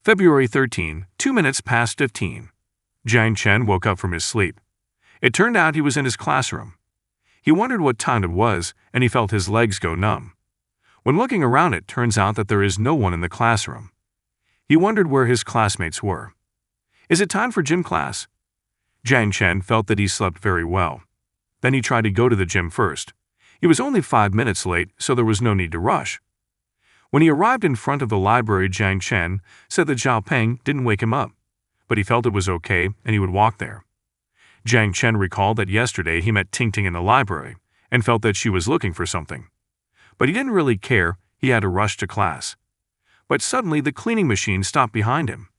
February 13, 2 minutes past 15. Jiang Chen woke up from his sleep. It turned out he was in his classroom. He wondered what time it was, and he felt his legs go numb. When looking around, it turns out that there is no one in the classroom. He wondered where his classmates were. Is it time for gym class? Jiang Chen felt that he slept very well. Then he tried to go to the gym first. He was only 5 minutes late, so there was no need to rush. When he arrived in front of the library, Jiang Chen said that Zhao Peng didn't wake him up, but he felt it was okay and he would walk there. Jiang Chen recalled that yesterday he met Ting Ting in the library and felt that she was looking for something. But he didn't really care, he had to rush to class. But suddenly the cleaning machine stopped behind him.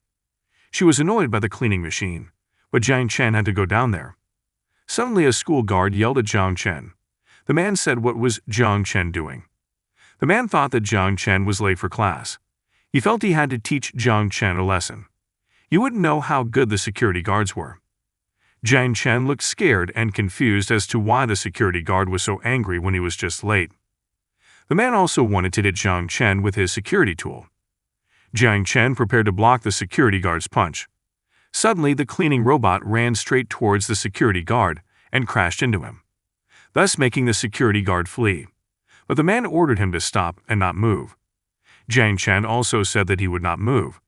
She was annoyed by the cleaning machine, but Jiang Chen had to go down there. Suddenly a school guard yelled at Jiang Chen. The man said what was Jiang Chen doing. The man thought that Jiang Chen was late for class. He felt he had to teach Jiang Chen a lesson. You wouldn't know how good the security guards were. Jiang Chen looked scared and confused as to why the security guard was so angry when he was just late. The man also wanted to hit Jiang Chen with his security tool. Jiang Chen prepared to block the security guard's punch. Suddenly, the cleaning robot ran straight towards the security guard and crashed into him, thus making the security guard flee. But the man ordered him to stop and not move. Jiang Chen also said that he would not move.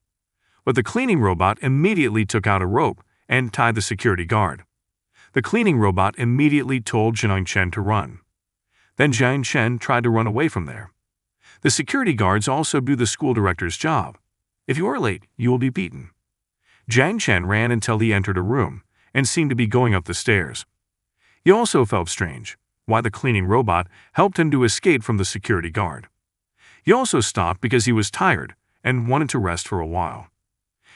But the cleaning robot immediately took out a rope and tied the security guard. The cleaning robot immediately told Jiang Chen to run. Then Jiang Chen tried to run away from there. The security guards also do the school director's job. If you are late, you will be beaten. Jiang Chen ran until he entered a room and seemed to be going up the stairs. He also felt strange why the cleaning robot helped him to escape from the security guard. He also stopped because he was tired and wanted to rest for a while.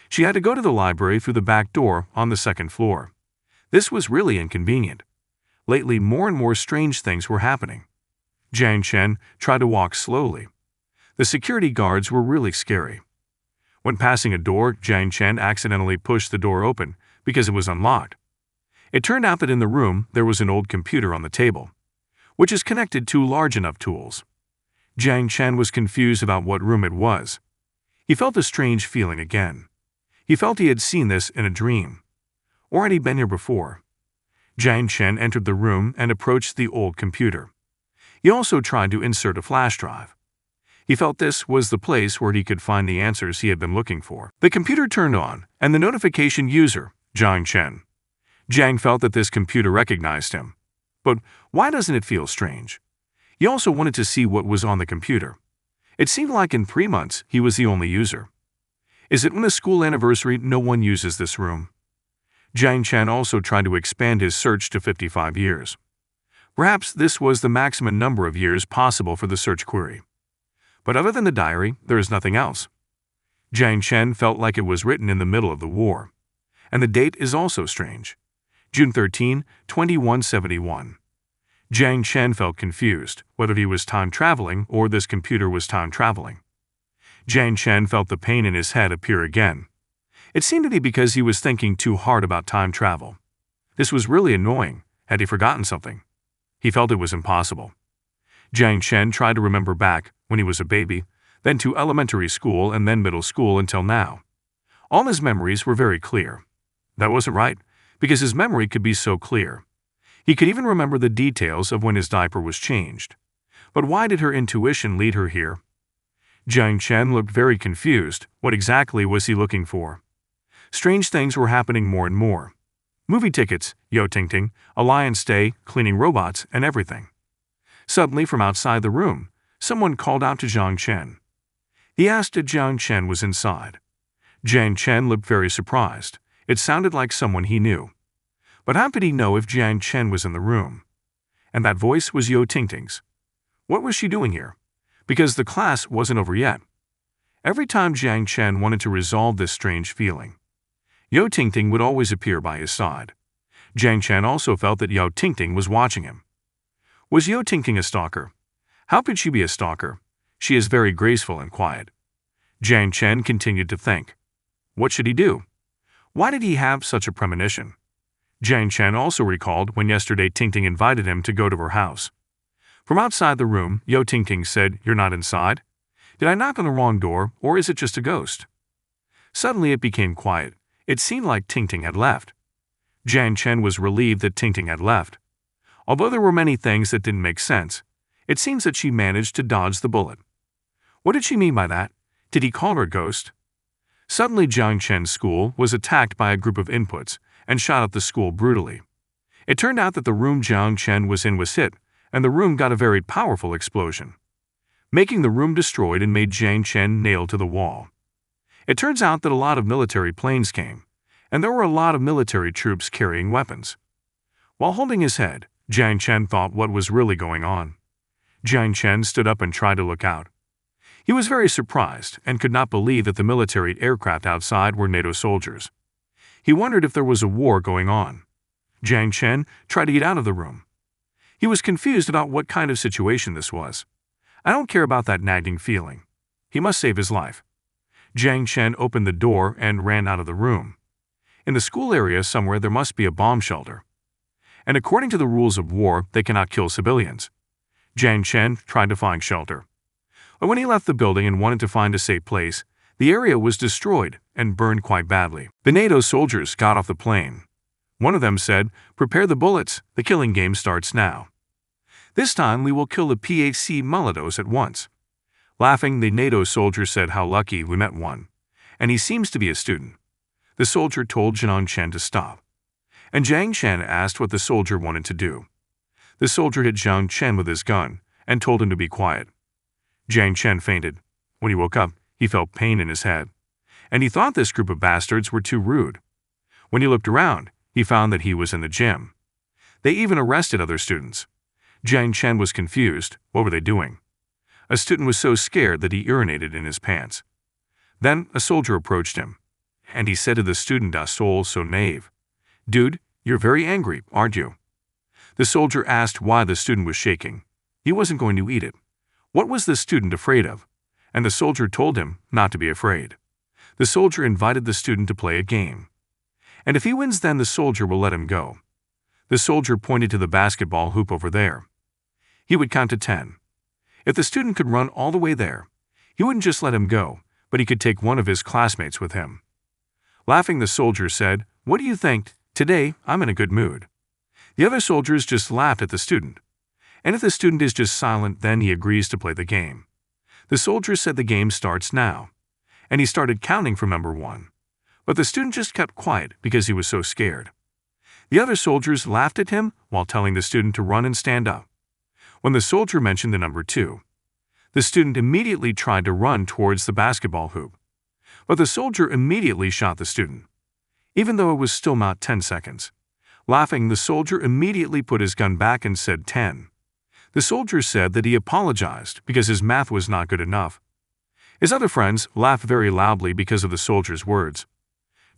She had to go to the library through the back door on the second floor. This was really inconvenient. Lately, more and more strange things were happening. Jiang Chen tried to walk slowly. The security guards were really scary. When passing a door, Jiang Chen accidentally pushed the door open because it was unlocked. It turned out that in the room there was an old computer on the table, which is connected to large enough tools. Jiang Chen was confused about what room it was. He felt a strange feeling again. He felt he had seen this in a dream. Or had he been here before? Jiang Chen entered the room and approached the old computer. He also tried to insert a flash drive. He felt this was the place where he could find the answers he had been looking for. The computer turned on, and the notification user, Jiang Chen. Jiang felt that this computer recognized him. But why doesn't it feel strange? He also wanted to see what was on the computer. It seemed like in 3 months he was the only user. Is it when the school anniversary no one uses this room? Jiang Chen also tried to expand his search to 55 years. Perhaps this was the maximum number of years possible for the search query. But other than the diary, there is nothing else. Jiang Chen felt like it was written in the middle of the war. And the date is also strange. June 13, 2171. Jiang Chen felt confused whether he was time traveling or this computer was time traveling. Jiang Chen felt the pain in his head appear again. It seemed to be because he was thinking too hard about time travel. This was really annoying. Had he forgotten something? He felt it was impossible. Jiang Chen tried to remember back when he was a baby, then to elementary school and then middle school until now. All his memories were very clear. That wasn't right, because his memory could be so clear. He could even remember the details of when his diaper was changed. But why did her intuition lead her here? Jiang Chen looked very confused. What exactly was he looking for? Strange things were happening more and more. Movie tickets, Yo Ting Ting, Alliance Day, cleaning robots, and everything. Suddenly, from outside the room, someone called out to Jiang Chen. He asked if Jiang Chen was inside. Jiang Chen looked very surprised. It sounded like someone he knew. But how could he know if Jiang Chen was in the room? And that voice was Yo Ting Ting's. What was she doing here? Because the class wasn't over yet. Every time Jiang Chen wanted to resolve this strange feeling, Yo Ting Ting would always appear by his side. Jiang Chen also felt that Yo Ting Ting was watching him. Was Yo Ting Ting a stalker? How could she be a stalker? She is very graceful and quiet. Jiang Chen continued to think. What should he do? Why did he have such a premonition? Jiang Chen also recalled when yesterday Ting Ting invited him to go to her house. From outside the room, Yo Ting Ting said, "You're not inside? Did I knock on the wrong door, or is it just a ghost?" Suddenly it became quiet. It seemed like Ting had left. Jiang Chen was relieved that Ting had left. Although there were many things that didn't make sense, it seems that she managed to dodge the bullet. What did she mean by that? Did he call her a ghost? Suddenly Jiang Chen's school was attacked by a group of inputs and shot up the school brutally. It turned out that the room Jiang Chen was in was hit, and the room got a very powerful explosion, making the room destroyed and made Jiang Chen nailed to the wall. It turns out that a lot of military planes came, and there were a lot of military troops carrying weapons. While holding his head, Jiang Chen thought what was really going on. Jiang Chen stood up and tried to look out. He was very surprised and could not believe that the military aircraft outside were NATO soldiers. He wondered if there was a war going on. Jiang Chen tried to get out of the room. He was confused about what kind of situation this was. I don't care about that nagging feeling. He must save his life. Jiang Chen opened the door and ran out of the room. In the school area somewhere there must be a bomb shelter. And according to the rules of war, they cannot kill civilians. Jiang Chen tried to find shelter. But when he left the building and wanted to find a safe place, the area was destroyed and burned quite badly. The NATO soldiers got off the plane. One of them said, "Prepare the bullets, the killing game starts now. This time we will kill the PAC mulattoes at once." Laughing, the NATO soldier said how lucky we met one, and he seems to be a student. The soldier told Jiang Chen to stop, and Jiang Chen asked what the soldier wanted to do. The soldier hit Jiang Chen with his gun and told him to be quiet. Jiang Chen fainted. When he woke up, he felt pain in his head, and he thought this group of bastards were too rude. When he looked around, he found that he was in the gym. They even arrested other students. Jiang Chen was confused. What were they doing? A student was so scared that he urinated in his pants. Then a soldier approached him, and he said to the student, "Das soul so naive. Dude, you're very angry, aren't you?" The soldier asked why the student was shaking. He wasn't going to eat it. What was the student afraid of? And the soldier told him not to be afraid. The soldier invited the student to play a game. And if he wins, then the soldier will let him go. The soldier pointed to the basketball hoop over there. He would count to 10. If the student could run all the way there, he wouldn't just let him go, but he could take one of his classmates with him. Laughing, the soldier said, "What do you think? Today, I'm in a good mood." The other soldiers just laughed at the student. And if the student is just silent, then he agrees to play the game. The soldier said the game starts now, and he started counting from number 1. But the student just kept quiet because he was so scared. The other soldiers laughed at him while telling the student to run and stand up. When the soldier mentioned the number 2, the student immediately tried to run towards the basketball hoop. But the soldier immediately shot the student, even though it was still not 10 seconds. Laughing, the soldier immediately put his gun back and said 10. The soldier said that he apologized because his math was not good enough. His other friends laughed very loudly because of the soldier's words.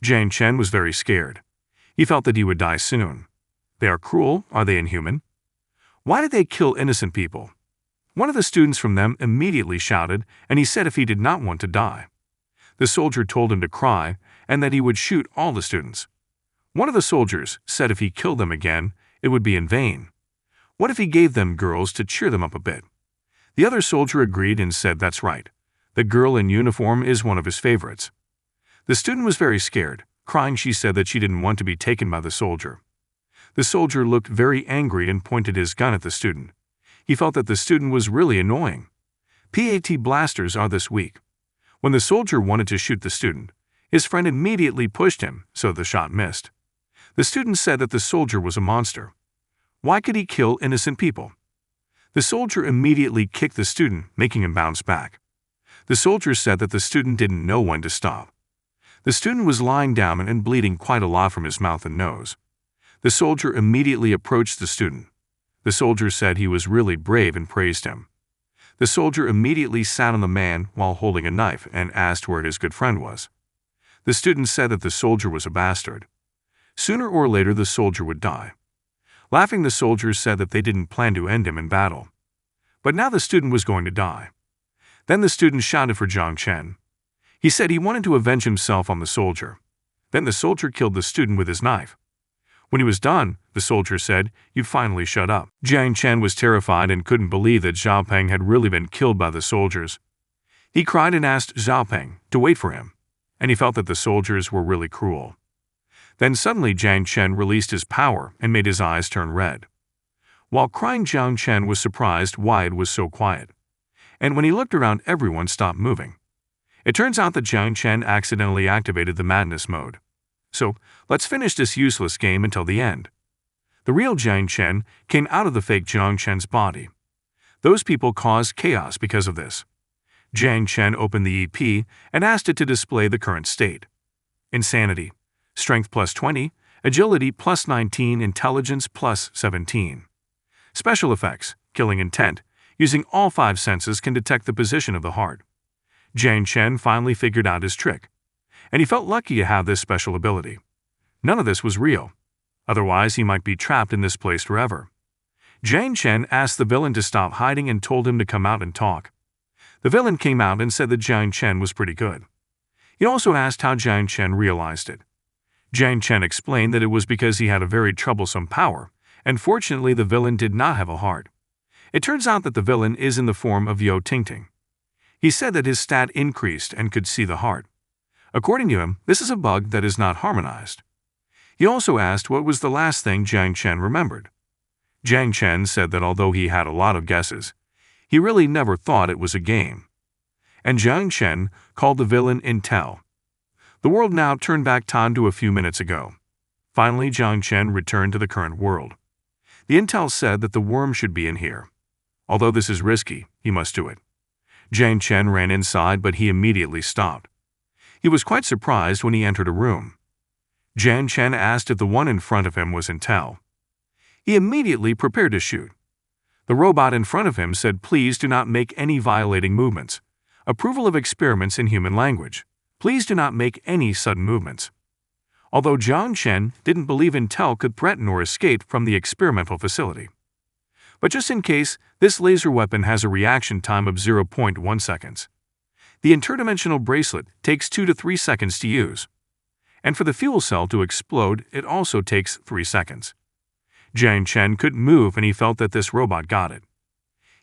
Jiang Chen was very scared. He felt that he would die soon. They are cruel, are they inhuman? Why did they kill innocent people? One of the students from them immediately shouted, and he said if he did not want to die. The soldier told him to cry and that he would shoot all the students. One of the soldiers said if he killed them again, it would be in vain. What if he gave them girls to cheer them up a bit? The other soldier agreed and said that's right. The girl in uniform is one of his favorites. The student was very scared. Crying, she said that she didn't want to be taken by the soldier. The soldier looked very angry and pointed his gun at the student. He felt that the student was really annoying. PAT blasters are this weak. When the soldier wanted to shoot the student, his friend immediately pushed him so the shot missed. The student said that the soldier was a monster. Why could he kill innocent people? The soldier immediately kicked the student, making him bounce back. The soldier said that the student didn't know when to stop. The student was lying down and bleeding quite a lot from his mouth and nose. The soldier immediately approached the student. The soldier said he was really brave and praised him. The soldier immediately sat on the man while holding a knife and asked where his good friend was. The student said that the soldier was a bastard. Sooner or later the soldier would die. Laughing, the soldiers said that they didn't plan to end him in battle. But now the student was going to die. Then the student shouted for Jiang Chen. He said he wanted to avenge himself on the soldier. Then the soldier killed the student with his knife. When he was done, the soldier said, "You finally shut up." Jiang Chen was terrified and couldn't believe that Zhao Peng had really been killed by the soldiers. He cried and asked Zhao Peng to wait for him. and he felt that the soldiers were really cruel. Then suddenly Jiang Chen released his power and made his eyes turn red. While crying, Jiang Chen was surprised why it was so quiet. And when he looked around, everyone stopped moving. It turns out that Jiang Chen accidentally activated the madness mode. So, let's finish this useless game until the end. The real Jiang Chen came out of the fake Jiang Chen's body. Those people caused chaos because of this. Jiang Chen opened the EP and asked it to display the current state. Insanity. Strength plus 20, agility plus 19, intelligence plus 17. Special effects, killing intent, using all 5 senses can detect the position of the heart. Jiang Chen finally figured out his trick, and he felt lucky to have this special ability. None of this was real. Otherwise, he might be trapped in this place forever. Jiang Chen asked the villain to stop hiding and told him to come out and talk. The villain came out and said that Jiang Chen was pretty good. He also asked how Jiang Chen realized it. Jiang Chen explained that it was because he had a very troublesome power, and fortunately the villain did not have a heart. It turns out that the villain is in the form of Yo Tingting. He said that his stat increased and could see the heart. According to him, this is a bug that is not harmonized. He also asked what was the last thing Jiang Chen remembered. Jiang Chen said that although he had a lot of guesses, he really never thought it was a game. And Jiang Chen called the villain Intel. The world now turned back time to a few minutes ago. Finally, Jiang Chen returned to the current world. The Intel said that the worm should be in here. Although this is risky, he must do it. Jiang Chen ran inside, but he immediately stopped. He was quite surprised when he entered a room. Jiang Chen asked if the one in front of him was Intel. He immediately prepared to shoot. The robot in front of him said, "Please do not make any violating movements. Approval of experiments in human language. Please do not make any sudden movements." Although Jiang Chen didn't believe Intel could threaten or escape from the experimental facility. But just in case, this laser weapon has a reaction time of 0.1 seconds. The interdimensional bracelet takes 2 to 3 seconds to use. And for the fuel cell to explode, it also takes 3 seconds. Jiang Chen couldn't move and he felt that this robot got it.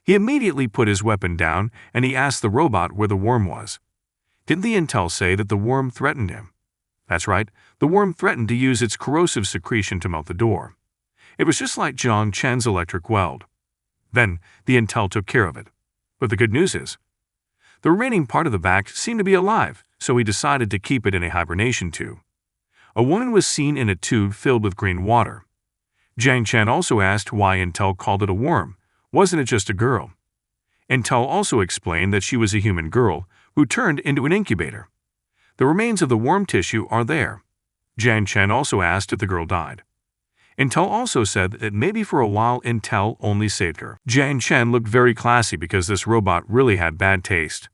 He immediately put his weapon down and he asked the robot where the worm was. Didn't the Intel say that the worm threatened him? That's right, the worm threatened to use its corrosive secretion to melt the door. It was just like Jiang Chen's electric weld. Then, the Intel took care of it. But the good news is, the remaining part of the back seemed to be alive, so he decided to keep it in a hibernation tube. A woman was seen in a tube filled with green water. Jiang Chen also asked why Intel called it a worm. Wasn't it just a girl? Intel also explained that she was a human girl who turned into an incubator. The remains of the worm tissue are there. Jiang Chen also asked if the girl died. Intel also said that maybe for a while Intel only saved her. Jiang Chen looked very classy because this robot really had bad taste.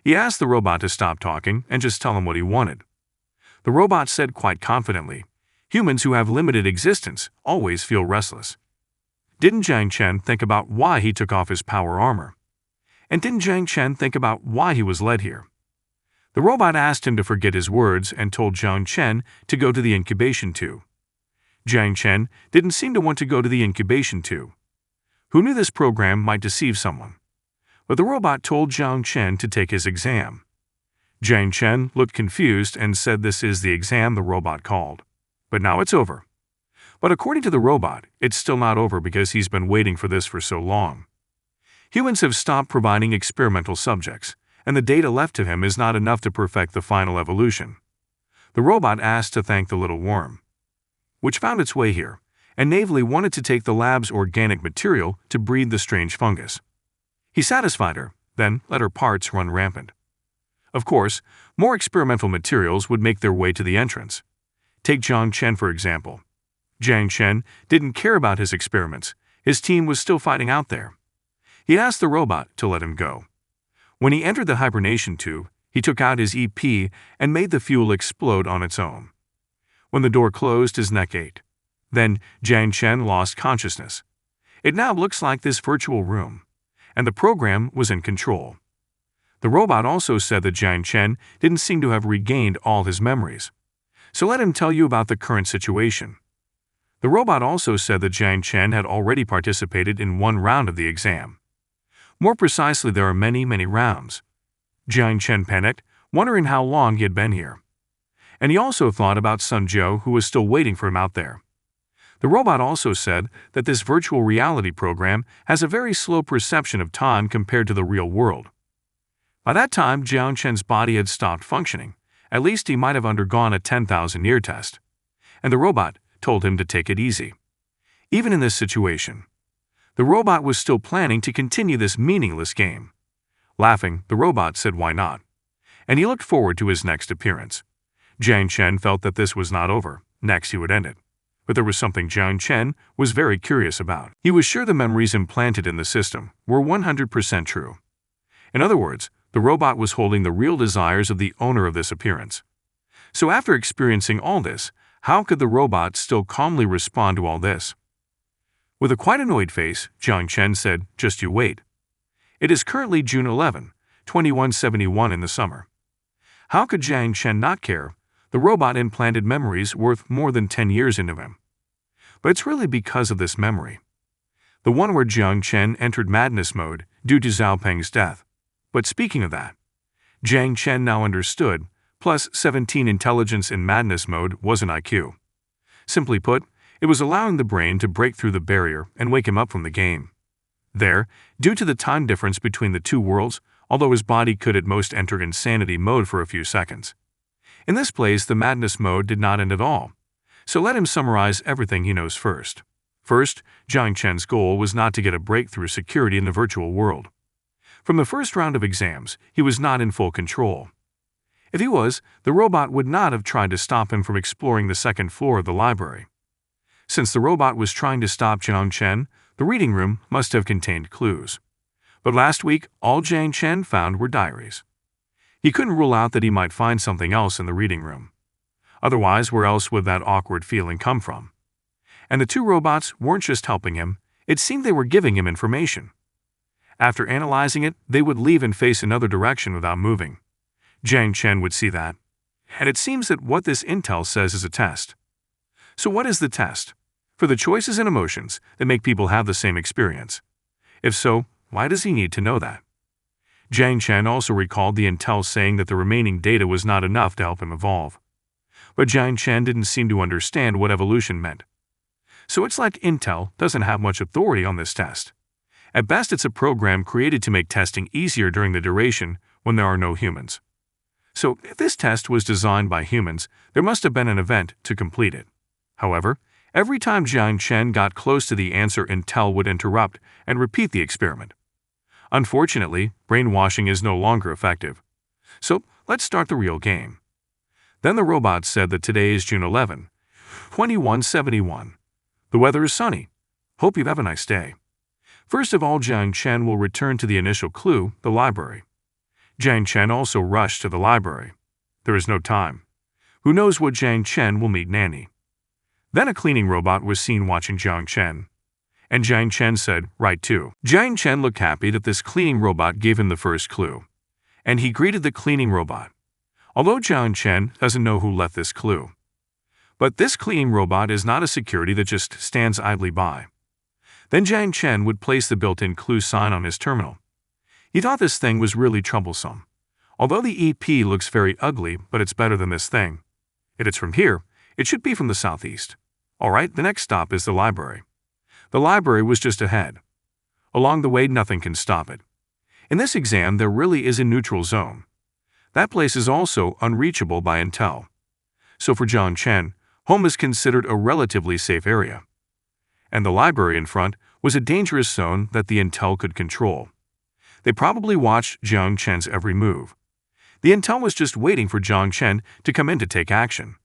He asked the robot to stop talking and just tell him what he wanted. The robot said quite confidently, "Humans who have limited existence always feel restless." Didn't Jiang Chen think about why he took off his power armor? And didn't Jiang Chen think about why he was led here? The robot asked him to forget his words and told Jiang Chen to go to the incubation tube. Jiang Chen didn't seem to want to go to the incubation tube. Who knew this program might deceive someone? But the robot told Jiang Chen to take his exam. Jiang Chen looked confused and said this is the exam the robot called. But now it's over. But according to the robot, it's still not over because he's been waiting for this for so long. Humans have stopped providing experimental subjects, and the data left to him is not enough to perfect the final evolution. The robot asked to thank the little worm, which found its way here, and naively wanted to take the lab's organic material to breed the strange fungus. He satisfied her, then let her parts run rampant. Of course, more experimental materials would make their way to the entrance. Take Jiang Chen for example. Jiang Chen didn't care about his experiments. His team was still fighting out there. He asked the robot to let him go. When he entered the hibernation tube, he took out his EP and made the fuel explode on its own. When the door closed, his neck ached. Then Jiang Chen lost consciousness. It now looks like this virtual room, and the program was in control. The robot also said that Jiang Chen didn't seem to have regained all his memories. So let him tell you about the current situation. The robot also said that Jiang Chen had already participated in one round of the exam. More precisely, there are many rounds. Jiang Chen panicked, wondering how long he had been here. And he also thought about Sun Joe, who was still waiting for him out there. The robot also said that this virtual reality program has a very slow perception of time compared to the real world. By that time, Jiang Chen's body had stopped functioning. At least he might have undergone a 10,000-year test. And the robot told him to take it easy. Even in this situation, the robot was still planning to continue this meaningless game. Laughing, the robot said why not. And he looked forward to his next appearance. Jiang Chen felt that this was not over. Next he would end it. But there was something Jiang Chen was very curious about. He was sure the memories implanted in the system were 100% true. In other words, the robot was holding the real desires of the owner of this appearance. So after experiencing all this, how could the robot still calmly respond to all this? With a quite annoyed face, Jiang Chen said, "Just you wait. It is currently June 11, 2171 in the summer." How could Jiang Chen not care? The robot implanted memories worth more than 10 years into him. But it's really because of this memory. The one where Jiang Chen entered madness mode due to Zhao Peng's death. But speaking of that, Jiang Chen now understood, plus 17 intelligence in madness mode was an IQ. Simply put, it was allowing the brain to break through the barrier and wake him up from the game. There, due to the time difference between the two worlds, although his body could at most enter insanity mode for a few seconds. In this place, the madness mode did not end at all. So let him summarize everything he knows first. First, Jiang Chen's goal was not to get a breakthrough security in the virtual world. From the first round of exams, he was not in full control. If he was, the robot would not have tried to stop him from exploring the second floor of the library. Since the robot was trying to stop Jiang Chen, the reading room must have contained clues. But last week, all Jiang Chen found were diaries. He couldn't rule out that he might find something else in the reading room. Otherwise, where else would that awkward feeling come from? And the two robots weren't just helping him, it seemed they were giving him information. After analyzing it, they would leave and face another direction without moving. Jiang Chen would see that. And it seems that what this intel says is a test. So what is the test? For the choices and emotions that make people have the same experience. If so, why does he need to know that? Jiang Chen also recalled the intel saying that the remaining data was not enough to help him evolve. But Jiang Chen didn't seem to understand what evolution meant. So it's like intel doesn't have much authority on this test. At best, it's a program created to make testing easier during the duration when there are no humans. So if this test was designed by humans, there must have been an event to complete it. However, every time Jiang Chen got close to the answer, intel would interrupt and repeat the experiment. Unfortunately, brainwashing is no longer effective. So let's start the real game. Then the robot said that today is June 11, 2171. The weather is sunny. Hope you have a nice day. First of all, Jiang Chen will return to the initial clue, the library. Jiang Chen also rushed to the library. There is no time. Who knows what Jiang Chen will meet Nanny? Then a cleaning robot was seen watching Jiang Chen. And Jiang Chen said, "Right too." Jiang Chen looked happy that this cleaning robot gave him the first clue. And he greeted the cleaning robot. Although Jiang Chen doesn't know who left this clue. But this cleaning robot is not a security that just stands idly by. Then Jiang Chen would place the built-in clue sign on his terminal. He thought this thing was really troublesome. Although the EP looks very ugly, but it's better than this thing. If it's from here, it should be from the southeast. Alright, the next stop is the library. The library was just ahead. Along the way, nothing can stop it. In this exam, there really is a neutral zone. That place is also unreachable by intel. So for Jiang Chen, home is considered a relatively safe area. And the library in front was a dangerous zone that the intel could control. They probably watched Jiang Chen's every move. The intel was just waiting for Jiang Chen to come in to take action.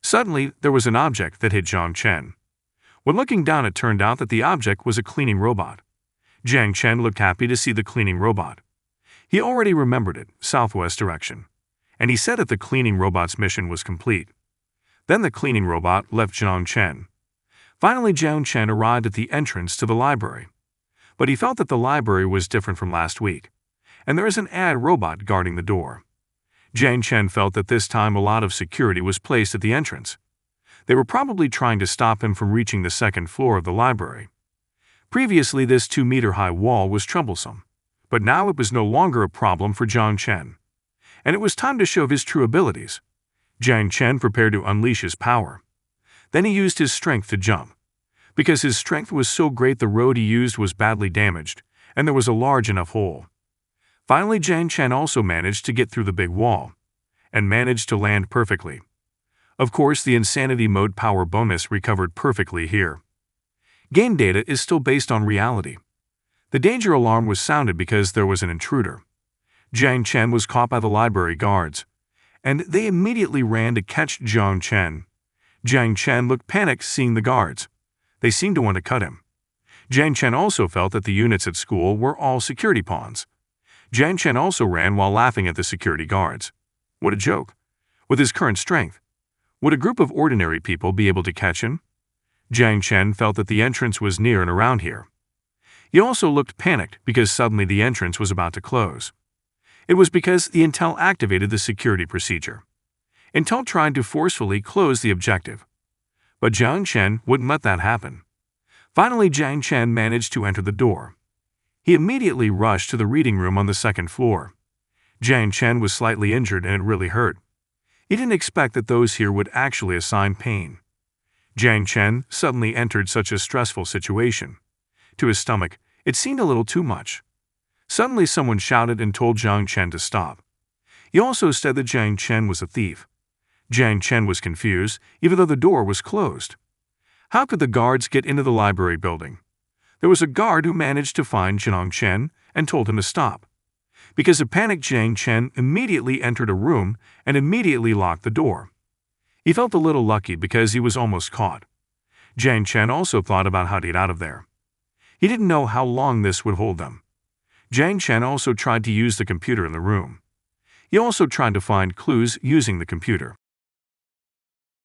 Suddenly, there was an object that hit Jiang Chen. When looking down, it turned out that the object was a cleaning robot. Jiang Chen looked happy to see the cleaning robot. He already remembered it, southwest direction. And he said that the cleaning robot's mission was complete. Then the cleaning robot left Jiang Chen. Finally, Jiang Chen arrived at the entrance to the library. But he felt that the library was different from last week. And there is an ad robot guarding the door. Jiang Chen felt that this time a lot of security was placed at the entrance. They were probably trying to stop him from reaching the second floor of the library. Previously, this 2-meter-high wall was troublesome, but now it was no longer a problem for Jiang Chen. and it was time to show his true abilities. Jiang Chen prepared to unleash his power. Then he used his strength to jump. Because his strength was so great, the road he used was badly damaged, and there was a large enough hole. Finally, Jiang Chen also managed to get through the big wall, and managed to land perfectly. Of course, the insanity mode power bonus recovered perfectly here. Game data is still based on reality. The danger alarm was sounded because there was an intruder. Jiang Chen was caught by the library guards, and they immediately ran to catch Jiang Chen. Jiang Chen looked panicked seeing the guards. They seemed to want to cut him. Jiang Chen also felt that the units at school were all security pawns. Jiang Chen also ran while laughing at the security guards. What a joke. With his current strength, would a group of ordinary people be able to catch him? Jiang Chen felt that the entrance was near and around here. He also looked panicked because suddenly the entrance was about to close. It was because the Intel activated the security procedure. Intel tried to forcefully close the objective, but Jiang Chen wouldn't let that happen. Finally, Jiang Chen managed to enter the door. He immediately rushed to the reading room on the second floor. Jiang Chen was slightly injured and it really hurt. He didn't expect that those here would actually assign pain. Jiang Chen suddenly entered such a stressful situation. To his stomach, it seemed a little too much. Suddenly someone shouted and told Jiang Chen to stop. He also said that Jiang Chen was a thief. Jiang Chen was confused, even though the door was closed. How could the guards get into the library building? There was a guard who managed to find Jiang Chen and told him to stop. Because of panic, Jiang Chen immediately entered a room and immediately locked the door. He felt a little lucky because he was almost caught. Jiang Chen also thought about how to get out of there. He didn't know how long this would hold them. Jiang Chen also tried to use the computer in the room. He also tried to find clues using the computer.